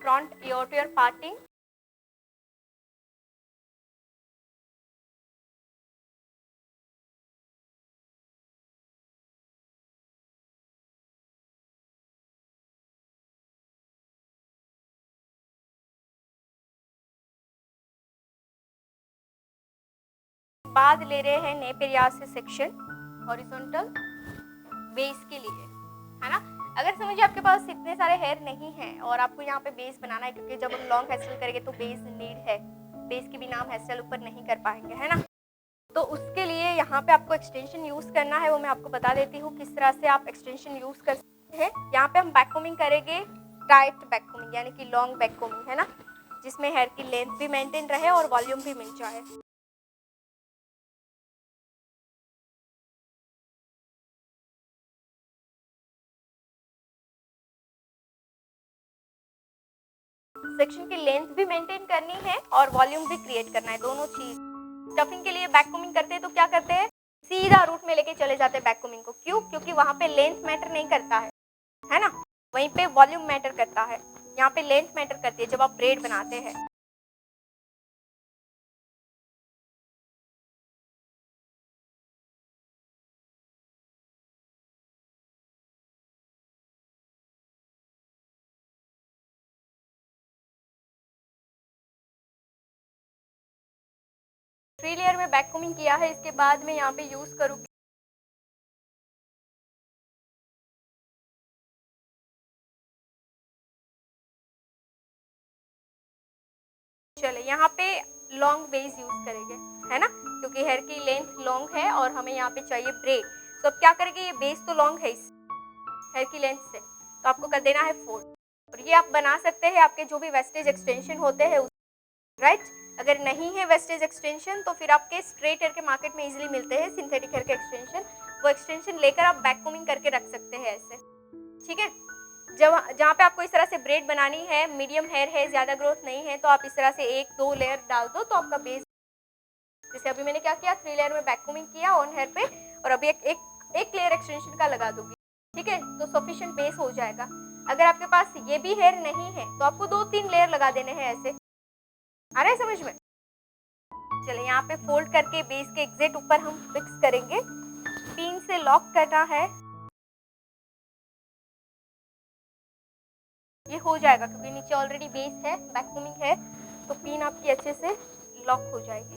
front ear parting. बाद ले रहे हैं नेप एरिया से सेक्शन हॉरिजॉन्टल बेस के लिए, है ना। अगर समझिए आपके पास इतने सारे हेयर नहीं हैं और आपको यहाँ पे बेस बनाना है, क्योंकि जब हम लॉन्ग हेयर स्टाइल करेंगे तो बेस नीड है, बेस के बिना हम हेयर स्टाइल ऊपर नहीं कर पाएंगे, है ना। तो उसके लिए यहाँ पे आपको एक्सटेंशन यूज करना है, वो मैं आपको बता देती हूँ किस तरह से आप एक्सटेंशन यूज कर सकते हैं। यहाँ पे हम बैक कोमिंग करेंगे, टाइट बैक कोमिंग यानी कि लॉन्ग बैक कोमिंग, है ना, जिसमें हेयर की लेंथ भी मेंटेन रहे और वॉल्यूम भी मिल जाए। सेक्शन की लेंथ भी मेंटेन करनी है और वॉल्यूम भी क्रिएट करना है, दोनों चीज। स्टफिंग के लिए बैक कोमिंग करते हैं तो क्या करते हैं, सीधा रूट में लेके चले जाते हैं बैक कोमिंग को। क्यों? क्योंकि वहां पे लेंथ मैटर नहीं करता है ना, वहीं पे वॉल्यूम मैटर करता है। यहाँ पे लेंथ मैटर करती है जब आप ब्रेड बनाते हैं। थ्री लेयर में बैक कोमिंग किया है, इसके बाद में यहाँ पे यूज करूंगी चले यहाँ पे लॉन्ग बेस यूज करेंगे, है ना, क्योंकि हेयर की लेंथ लॉन्ग है और हमें यहाँ पे चाहिए ब्रेड। तो अब क्या करेंगे, ये बेस तो लॉन्ग है इस हेयर की लेंथ से, तो आपको कर देना है फोल्ड। और ये आप बना सकते हैं आपके जो भी वेस्टेज एक्सटेंशन होते हैं, राइट। अगर नहीं है वेस्टेज एक्सटेंशन तो फिर आपके स्ट्रेट हेयर के मार्केट में इजीली मिलते हैं सिंथेटिक हेयर के एक्सटेंशन, वो एक्सटेंशन लेकर आप बैक कोमिंग करके रख सकते हैं ऐसे, ठीक है। जहाँ पे आपको इस तरह से ब्रेड बनानी है, मीडियम हेयर है, ज्यादा ग्रोथ नहीं है, तो आप इस तरह से एक दो लेयर डाल दो तो आपका बेस, जैसे अभी मैंने क्या किया, थ्री लेयर में बैक कोमिंग किया ऑन हेयर पे और अभी एक लेयर एक्सटेंशन का लगा दूंगी, ठीक है, तो सफिशिएंट बेस हो जाएगा। अगर आपके पास ये भी हेयर नहीं है तो आपको 2-3 लेयर लगा देने हैं ऐसे, आ रहा है समझ में। चले यहाँ पे फोल्ड करके बेस के एग्जैक्ट ऊपर हम फिक्स करेंगे, पिन से लॉक करना है, ये हो जाएगा क्योंकि नीचे ऑलरेडी बेस है, बैक कोमिंग है, तो पिन आपकी अच्छे से लॉक हो जाएगी।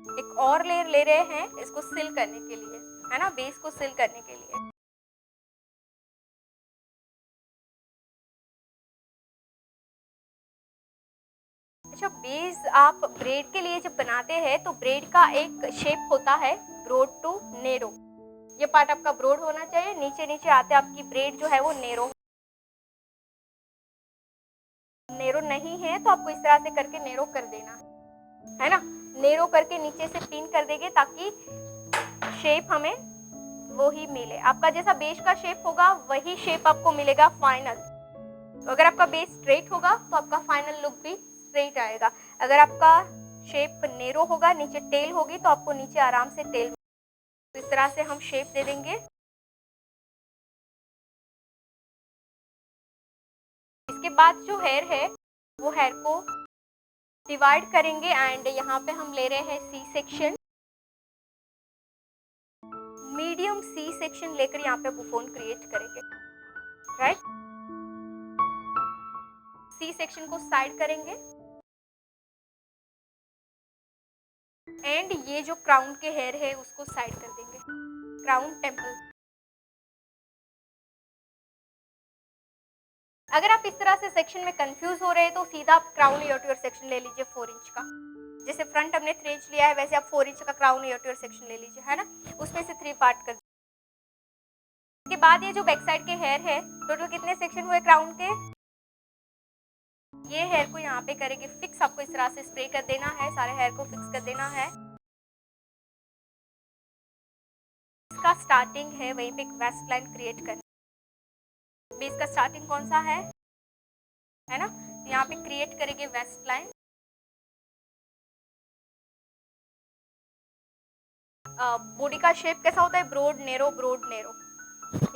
एक और लेयर ले रहे हैं इसको सिल करने के लिए, है ना, बेस को सिल करने के लिए। अच्छा, बेस आप ब्रेड के लिए जब बनाते हैं तो ब्रेड का एक शेप होता है ब्रॉड टू नेरो, ये पार्ट आपका ब्रॉड होना चाहिए, नीचे नीचे आते आपकी ब्रेड जो है वो नेरो नहीं है तो आपको इस तरह से करके नेरो कर देना है ना, नेरो करके नीचे से पिन कर देंगे ताकि शेप हमें वही मिले, आपका जैसा बेस का शेप होगा वही शेप आपको मिलेगा फाइनल। तो अगर आपका बेस स्ट्रेट होगा तो आपका फाइनल लुक भी स्ट्रेट आएगा, अगर आपका शेप नेरो होगा, नीचे टेल होगी तो आपको नीचे आराम से टेल, तो इस तरह से हम शेप दे देंगे। इसके बाद जो हेयर है वो हेयर को डिवाइड करेंगे एंड यहाँ पे हम ले रहे हैं C section, medium C section लेकर यहाँ पे बुफोन क्रिएट करेंगे, राइट। सी सेक्शन को साइड करेंगे एंड ये जो क्राउन के हेयर है उसको साइड कर देंगे, क्राउन टेम्पल। अगर आप इस तरह से सेक्शन में कंफ्यूज हो रहे हैं तो सीधा आप crown year two year section ले लीजिए 4 इंच का, जैसे फ्रंट हमने 3 इंच लिया है वैसे आप 4 इंच का crown year two year section ले लीजिए, है ना, उसमें से 3 पार्ट कर। इसके बाद ये जो बैक साइड के हेयर है, टोटल कितने सेक्शन हुए क्राउन के, ये हेयर को यहाँ पे करेंगे फिक्स, आपको इस तरह से स्प्रे कर देना है, सारे हेयर को फिक्स कर देना है। इसका स्टार्टिंग है वहीं पे एक वेस्ट लाइन क्रिएट करना, बेस का स्टार्टिंग कौन सा है ना, यहाँ पे क्रिएट करेंगे वेस्ट लाइन। बॉडी का शेप कैसा होता है? Broad narrow, broad narrow.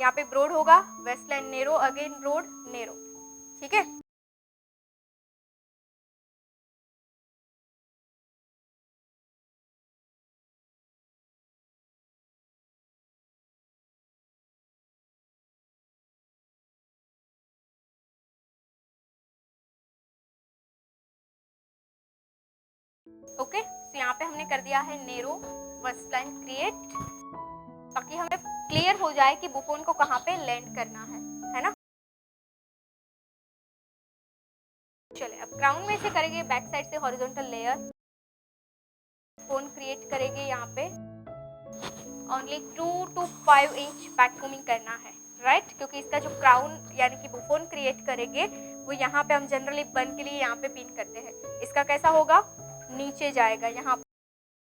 यहाँ पे ब्रॉड होगा, waist line narrow, again broad narrow. ठीक है, ओके। तो यहाँ पे हमने कर दिया है नेरो वेस्ट लाइन क्रिएट, ताकि हमें क्लियर हो जाए कि बुफोन को कहाँ पे लैंड करना है ना। चले अब क्राउन में से करेंगे बैक साइड से हॉरिजॉन्टल लेयर, बुफोन क्रिएट करेंगे। यहाँ पे only 2 to 5 inch back combing करना है, राइट, क्योंकि इसका जो क्राउन यानी कि बुफोन क्रिएट करेंगे वो यहाँ पे हम जनरली बन के लिए यहाँ पे पिन करते हैं। इसका कैसा होगा? नीचे जाएगा यहाँ,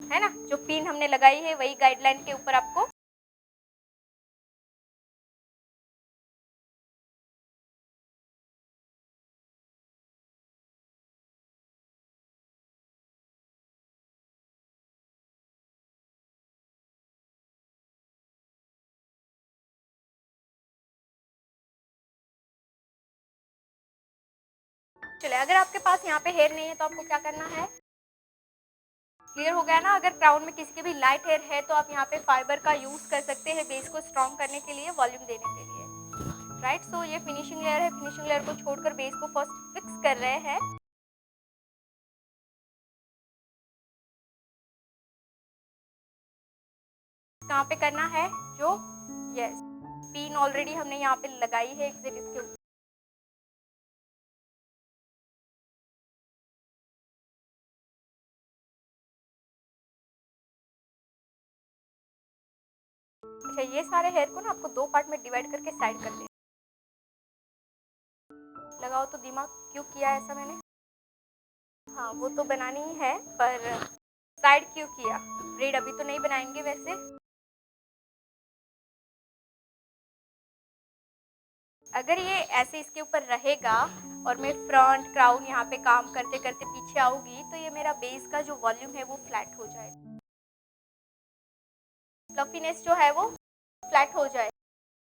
है ना। जो पिन हमने लगाई है वही गाइडलाइन के ऊपर आपको चले। अगर आपके पास यहाँ पे हेयर नहीं है तो आपको क्या करना है? क्लियर हो गया ना। अगर क्राउन में किसी के भी लाइट हेयर है तो आप यहाँ पे फाइबर का यूज कर सकते हैं बेस को स्ट्रॉन्ग करने के लिए, वॉल्यूम देने के लिए, राइट। सो ये फिनिशिंग लेयर है, फिनिशिंग लेयर को छोड़कर बेस को फर्स्ट फिक्स कर रहे हैं। कहाँ पे करना है? जो यस पिन ऑलरेडी हमने यहाँ पे लगाई है एग्जिट इसके ऊपर। अच्छा, ये सारे हेयर को ना आपको 2 पार्ट में डिवाइड करके साइड कर देना। लगाओ तो दिमाग क्यों किया ऐसा मैंने? हाँ वो तो बनानी ही है, पर साइड क्यों किया? ब्रेड अभी तो नहीं बनाएंगे वैसे। अगर ये ऐसे इसके ऊपर रहेगा और मैं फ्रंट क्राउन यहाँ पे काम करते करते पीछे आऊंगी तो ये मेरा बेस का जो वॉल्यूम है वो फ्लैट हो जाए, फ्लफीनेस जो है वो फ्लैट हो जाए।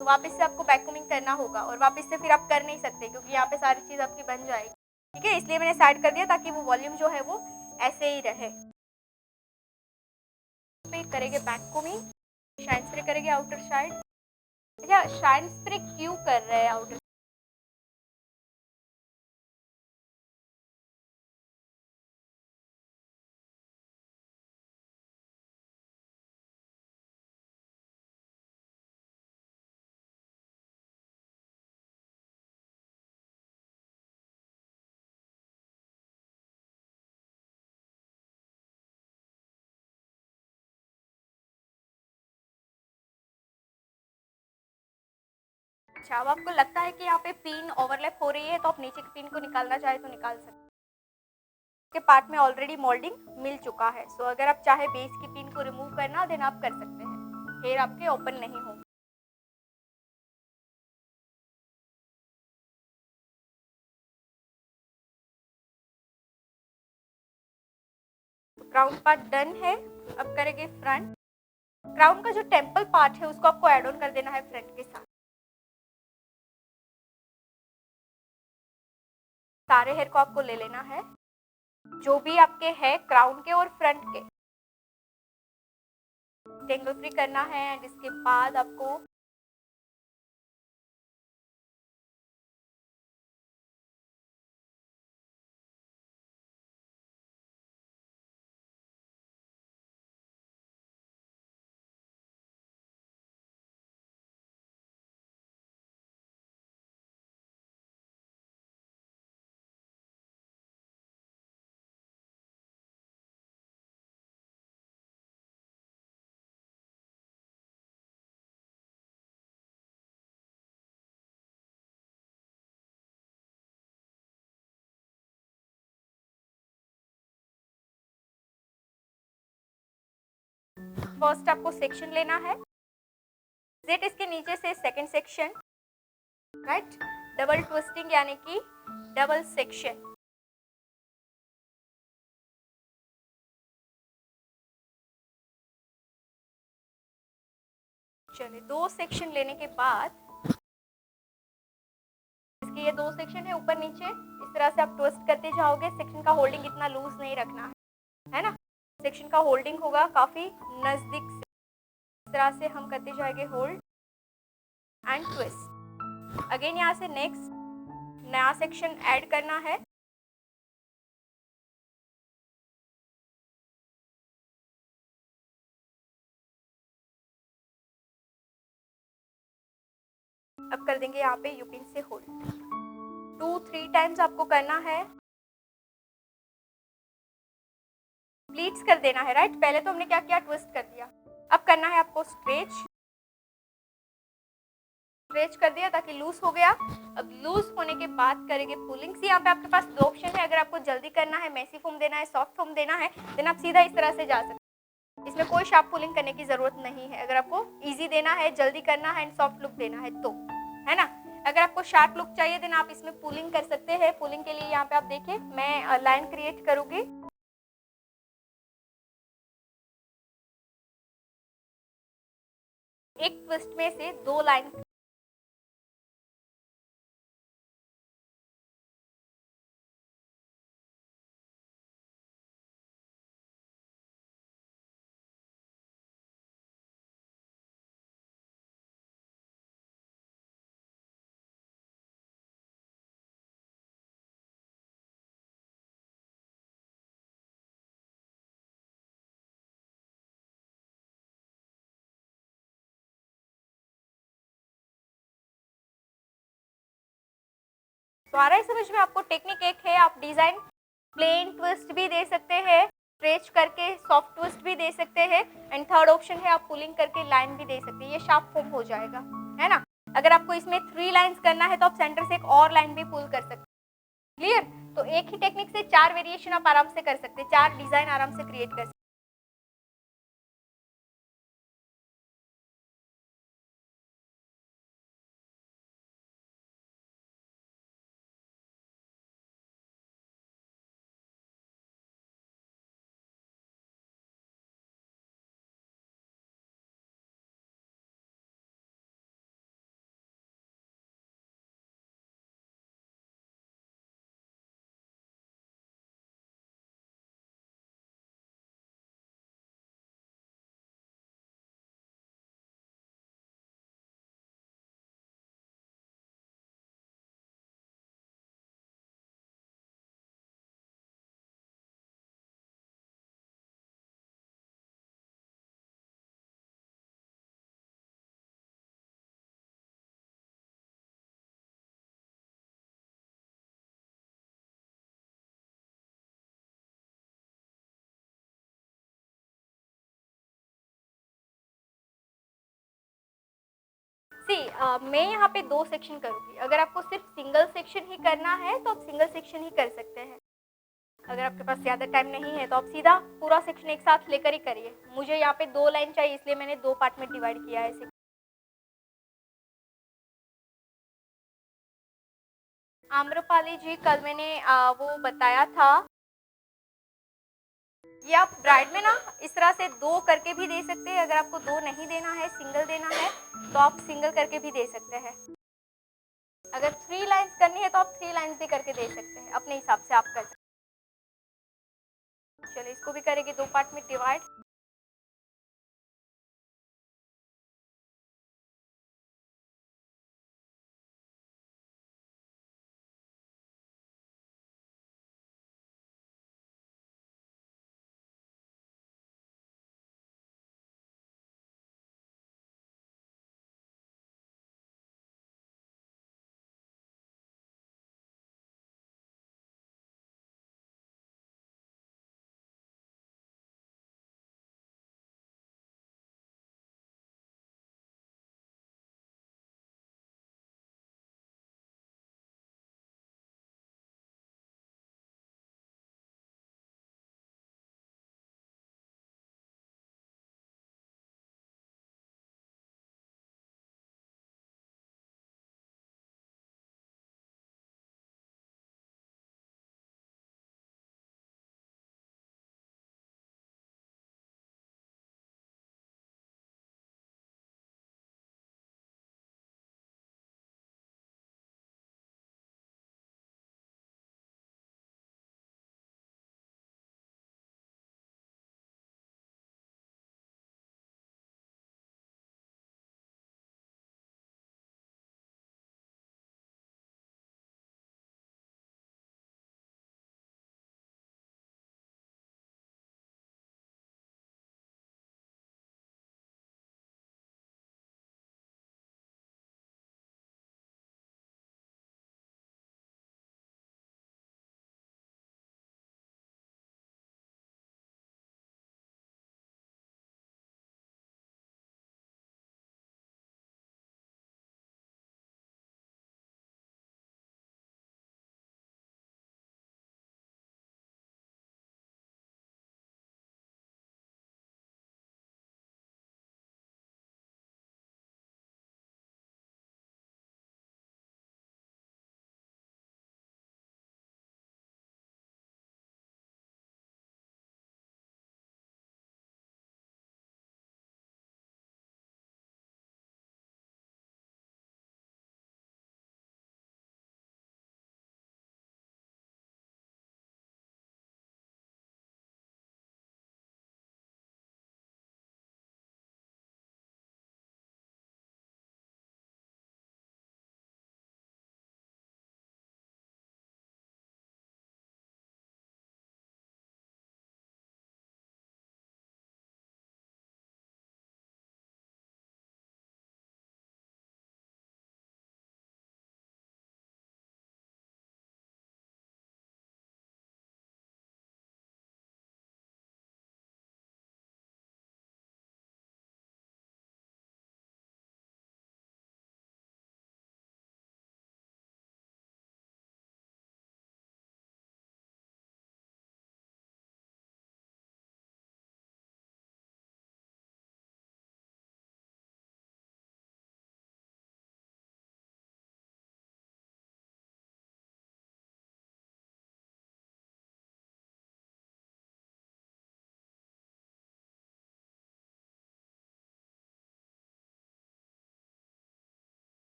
तो वापस से आपको बैककोमिंग करना होगा और वापस से फिर आप कर नहीं सकते क्योंकि यहाँ पे सारी चीज़ आपकी बन जाएगी। ठीक है, इसलिए मैंने साइड कर दिया ताकि वो वॉल्यूम जो है वो ऐसे ही रहे। पे करेंगे बैककोमिंग, शाइन स्प्रे करेंगे आउटर साइड। अच्छा, शाइन स्प्रे क्यों कर रहे हैं आउटर? अच्छा, अब आपको लगता है कि यहाँ पे पिन ओवरलैप हो रही है तो आप नीचे की पिन को निकालना चाहे तो निकाल सकते हैं। के पार्ट में ऑलरेडी मोल्डिंग मिल चुका है। सो अगर आप चाहे बेस की पिन को रिमूव करना देन आप कर सकते हैं, हेयर आपके ओपन नहीं होंगे। क्राउन पार्ट डन है। अब करेंगे फ्रंट। क्राउन का जो टेम्पल पार्ट है उसको आपको ऐड ऑन कर देना है फ्रंट के साथ। सारे हेयर को आपको ले लेना है जो भी आपके है क्राउन के और फ्रंट के, टेंगल फ्री करना है। एंड इसके बाद आपको फर्स्ट आपको सेक्शन लेना है, जेट इसके नीचे से second section, right, double twisting यानी कि डबल सेक्शन। चलिए 2 सेक्शन लेने के बाद इसके ये 2 सेक्शन है ऊपर नीचे, इस तरह से आप ट्विस्ट करते जाओगे। सेक्शन का होल्डिंग इतना लूज नहीं रखना है ना। सेक्शन का होल्डिंग होगा काफी नजदीक से, इस तरह से हम करते जाएंगे होल्ड एंड ट्विस्ट। अगेन यहाँ से नेक्स्ट नया सेक्शन ऐड करना है। अब कर देंगे यहाँ पे यूपिन से होल्ड। 2-3 टाइम्स आपको करना है, प्लीट्स कर देना है, राइट। पहले तो हमने क्या किया, ट्विस्ट कर दिया। अब करना है आपको स्ट्रेच, स्ट्रेच कर दिया ताकि लूज हो गया। अब लूज होने के बाद करेंगे पुलिंग। सी यहाँ पे आपके पास 2 ऑप्शन है, अगर आपको जल्दी करना है, मेसी फोम देना है, सॉफ्ट फोम देना है, देन आप सीधा इस तरह से जा सकते हैं। इसमें कोई शार्प पुलिंग करने की जरूरत नहीं है। अगर आपको इजी देना है, जल्दी करना है एंड सॉफ्ट लुक देना है तो, है ना। अगर आपको शार्प लुक चाहिए देन आप इसमें पुलिंग कर सकते हैं। पुलिंग के लिए यहाँ पे आप देखिए मैं लाइन क्रिएट करूंगी। एक ट्विस्ट में से 2 लाइन तो आ रहा है समझ में आपको। टेक्निक एक है, आप डिजाइन प्लेन ट्विस्ट भी दे सकते हैं, स्ट्रेच करके सॉफ्ट ट्विस्ट भी दे सकते हैं, एंड थर्ड ऑप्शन है आप पुलिंग करके लाइन भी दे सकते हैं। ये शार्प फॉर्म हो जाएगा, है ना। अगर आपको इसमें 3 लाइंस करना है तो आप सेंटर से एक और लाइन भी पुल कर सकते हैं। क्लियर। तो एक ही टेक्निक से 4 वेरिएशन आप आराम से कर सकते हैं, 4 डिजाइन आराम से क्रिएट कर सकते हैं। मैं यहाँ पे 2 सेक्शन करूँगी। अगर आपको सिर्फ सिंगल सेक्शन ही करना है तो आप सिंगल सेक्शन ही कर सकते हैं। अगर आपके पास ज़्यादा टाइम नहीं है तो आप सीधा पूरा सेक्शन एक साथ लेकर ही करिए। मुझे यहाँ पे 2 लाइन चाहिए इसलिए मैंने 2 पार्ट में डिवाइड किया है। आम्रपाली जी कल मैंने वो बताया था, ये आप ब्राइड में ना इस तरह से 2 करके भी दे सकते हैं। अगर आपको 2 नहीं देना है, सिंगल देना है तो आप सिंगल करके भी दे सकते हैं। अगर 3 लाइंस करनी है तो आप 3 लाइंस भी करके दे सकते हैं, अपने हिसाब से आप कर सकते हैं। चलिए इसको भी करेंगे 2 पार्ट में डिवाइड।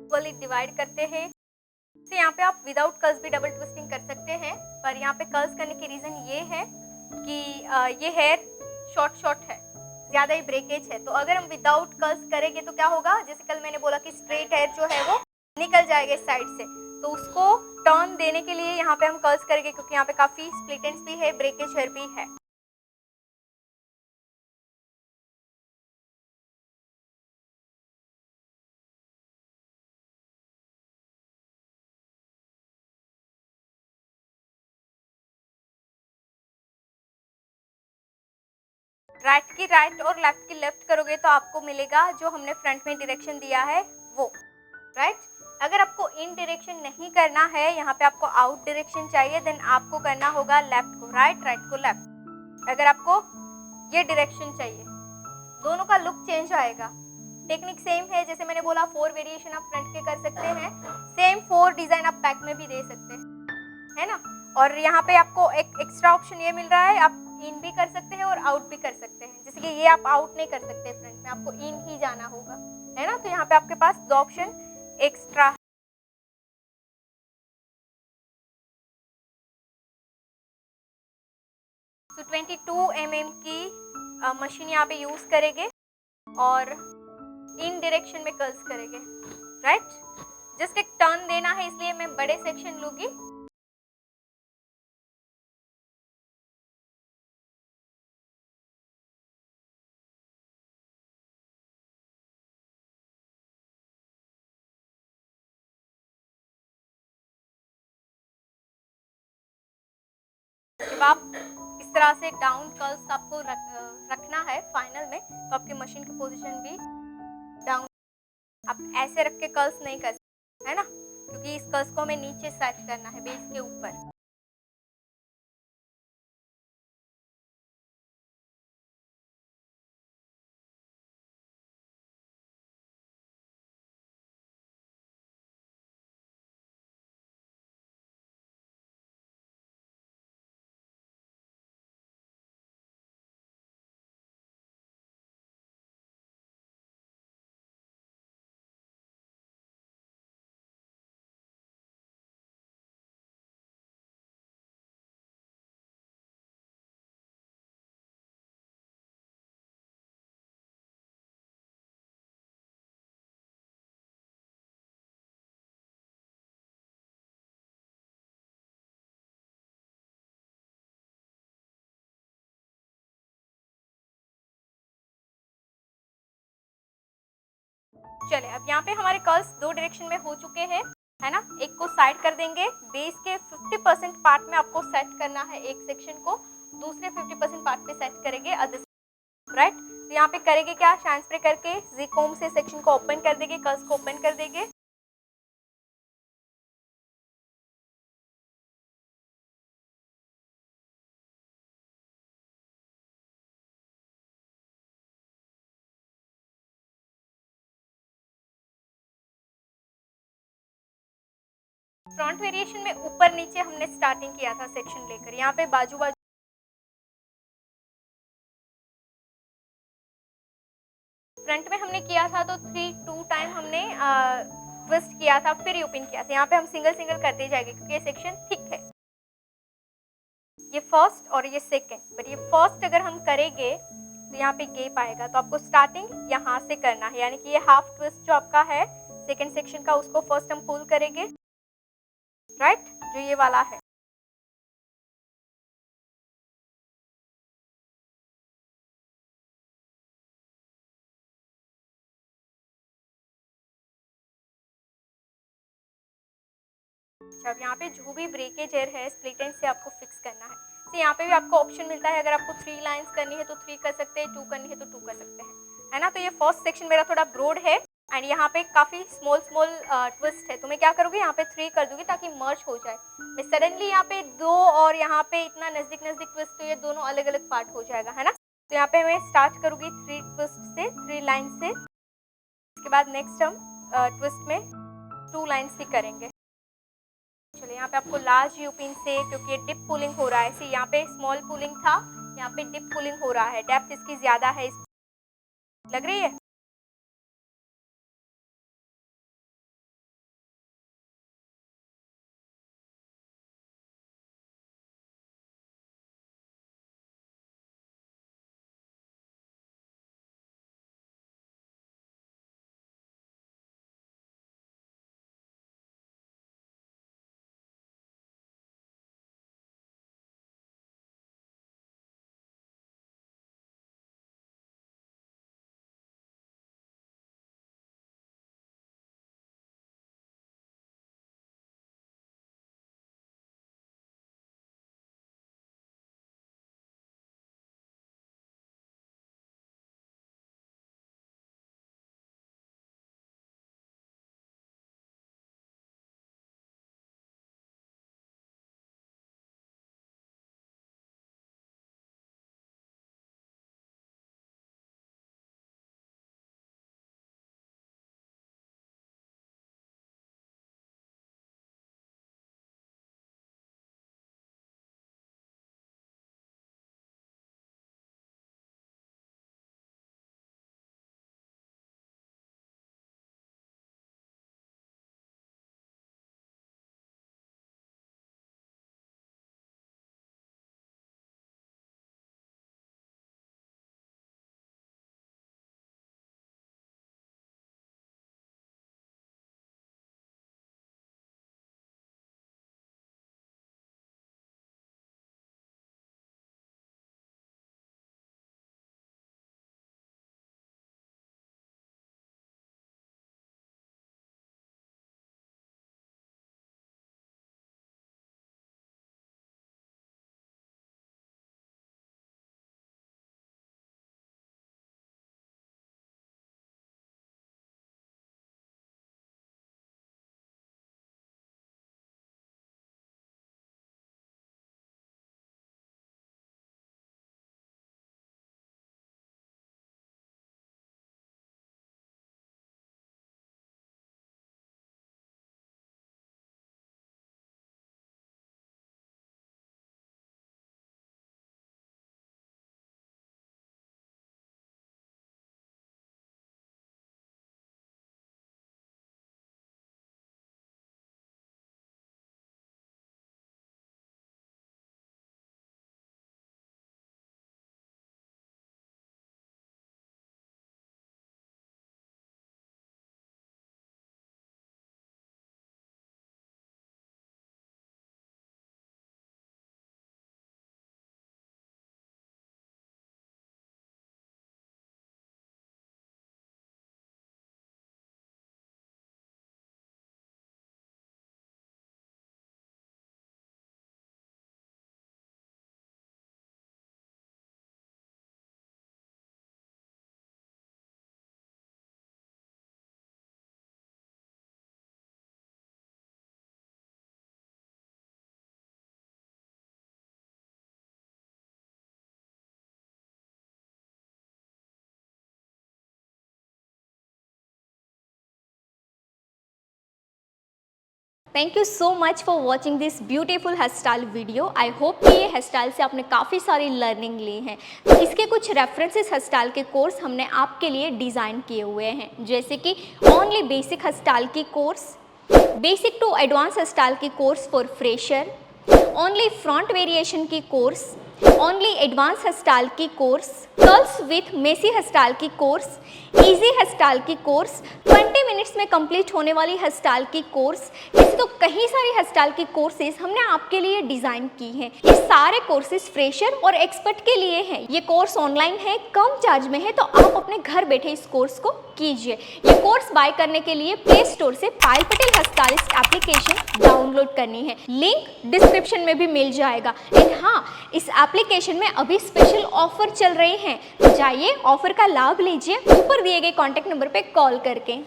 इक्वली डिवाइड करते हैं। तो यहाँ पे आप विदाउट कर्ल्स भी डबल ट्विस्टिंग कर सकते हैं, पर यहाँ पे कर्ल्स करने की रीज़न ये है कि ये हेयर शॉर्ट है, ज़्यादा ही ब्रेकेज है। तो अगर हम विदाउट कर्ल्स करेंगे तो क्या होगा, जैसे कल मैंने बोला कि स्ट्रेट हेयर जो है वो निकल जाएगा इस साइड से, तो उसको टर्न देने के लिए यहाँ पे हम कर्ल्स करेंगे, क्योंकि यहाँ पे काफ़ी स्प्लिट एंड्स भी है, ब्रेकेज हेयर भी है। राइट की राइट और लेफ्ट की लेफ्ट करोगे तो आपको मिलेगा जो हमने फ्रंट में डायरेक्शन दिया है वो, राइट। अगर आपको इन डायरेक्शन नहीं करना है, यहाँ पे आपको आउट डायरेक्शन चाहिए, देन आपको करना होगा लेफ्ट को राइट, राइट को लेफ्ट। अगर आपको ये डायरेक्शन चाहिए, दोनों का लुक चेंज आएगा। टेक्निक सेम है, जैसे मैंने बोला 4 वेरिएशन आप फ्रंट के कर सकते हैं, सेम 4 डिजाइन आप बैक में भी दे सकते हैं, है ना। और यहाँ पे आपको एक एक्स्ट्रा ऑप्शन ये मिल रहा है, आप इन भी कर सकते हैं और आउट भी कर सकते हैं। जैसे कि ये आप आउट नहीं कर सकते फ्रंट में, आपको इन ही जाना होगा, है ना। तो यहाँ पे आपके पास 2 ऑप्शन एक्स्ट्रा। तो 22 mm की मशीन यहाँ पे यूज करेंगे और इन डायरेक्शन में कर्ल्स करेंगे, राइट। जस्ट एक टर्न देना है, इसलिए मैं बड़े सेक्शन लूंगी। जब आप इस तरह से डाउन कर्ल्स आपको रखना है फाइनल में, तो आपकी मशीन की पोजीशन भी डाउन, आप ऐसे रख के कर्ल्स नहीं कर सकते, है ना, क्योंकि इस कर्ल्स को हमें नीचे सेट करना है बेस के ऊपर। चले, अब यहाँ पे हमारे कर्ल्स 2 डायरेक्शन में हो चुके हैं, है ना। एक को साइड कर देंगे, बेस के 50% पार्ट में आपको सेट करना है एक सेक्शन को, दूसरे 50% पार्ट पे सेट करेंगे अदर, राइट। तो यहाँ पे करेंगे क्या, शाइन स्प्रे करके जी कोम से सेक्शन को ओपन कर देंगे, कर्ल्स को ओपन कर देंगे। फ्रंट वेरिएशन में ऊपर नीचे हमने स्टार्टिंग किया था सेक्शन लेकर, यहाँ पे बाजू बाजू फ्रंट में हमने किया था तो 2 टाइम हमने ट्विस्ट किया था, फिर ओपन किया था। यहाँ पे हम सिंगल सिंगल करते जाएंगे क्योंकि ये सेक्शन थिक है, ये फर्स्ट और ये सेकंड। बट ये फर्स्ट अगर हम करेंगे तो यहाँ पे गैप आएगा, तो आपको स्टार्टिंग यहाँ से करना है, यानी कि ये हाफ ट्विस्ट जो आपका है सेकंड सेक्शन का, उसको फर्स्ट हम पुल करेंगे, राइट, जो ये वाला है। अब यहाँ पे जो भी ब्रेकेज एयर है स्प्लिट एंड से आपको फिक्स करना है। तो यहाँ पे भी आपको ऑप्शन मिलता है, अगर आपको 3 लाइंस करनी है तो 3 कर सकते हैं, 2 करनी है तो 2 कर सकते हैं, है ना। तो ये फर्स्ट सेक्शन मेरा थोड़ा ब्रॉड है एंड यहाँ पे काफ़ी स्मॉल ट्विस्ट है, तो मैं क्या करूँगी, यहाँ पे 3 कर दूँगी ताकि मर्ज हो जाए। मैं सडनली यहाँ पे 2 और यहाँ पे इतना नज़दीक ट्विस्ट, तो ये दोनों अलग अलग पार्ट हो जाएगा, है ना। तो यहाँ पे मैं स्टार्ट करूँगी 3 ट्विस्ट से, 3 लाइन से, इसके बाद नेक्स्ट हम ट्विस्ट में 2 लाइन्स ही करेंगे। चलिए, यहाँ पे आपको लार्ज यू पिन से, क्योंकि ये डिप पुलिंग हो रहा है, इसे यहाँ पे स्मॉल पुलिंग था, यहाँ पे डिप पुलिंग हो रहा है, डेप्थ इसकी ज़्यादा है, लग रही है। Thank you so much for watching this beautiful hair style video. I hope कि ये हेयर स्टाइल से आपने काफ़ी सारी लर्निंग ली है। तो इसके कुछ रेफरेंसेस हेयर स्टाइल के कोर्स हमने आपके लिए डिज़ाइन किए हुए हैं, जैसे कि ओनली बेसिक हेयर स्टाइल की course, basic to advance hair style की course for fresher, only front variation की course, only advance hair style की course, curls with messy hair style की कोर्स, इजी हेयर स्टाइल की course, 20 minutes में complete होने वाली hair style की course. ऐसे तो कई सारी हेयर स्टाइल की कोर्सेज हमने आपके लिए डिजाइन की हैं। ये सारे कोर्सेज फ्रेशर और एक्सपर्ट के लिए हैं। ये कोर्स ऑनलाइन है, कम चार्ज में है, तो आप अपने घर बैठे इस कोर्स को कीजिए। ये कोर्स बाय करने के लिए प्ले स्टोर से Payal Patel hair stylist application download करनी है, लिंक डिस्क्रिप्शन में भी मिल जाएगा। एंड हाँ, इस एप्लीकेशन में अभी स्पेशल ऑफर चल रहे हैं, तो जाइए ऑफर का लाभ लीजिए ऊपर दिए गए कॉन्टैक्ट नंबर पे कॉल करके।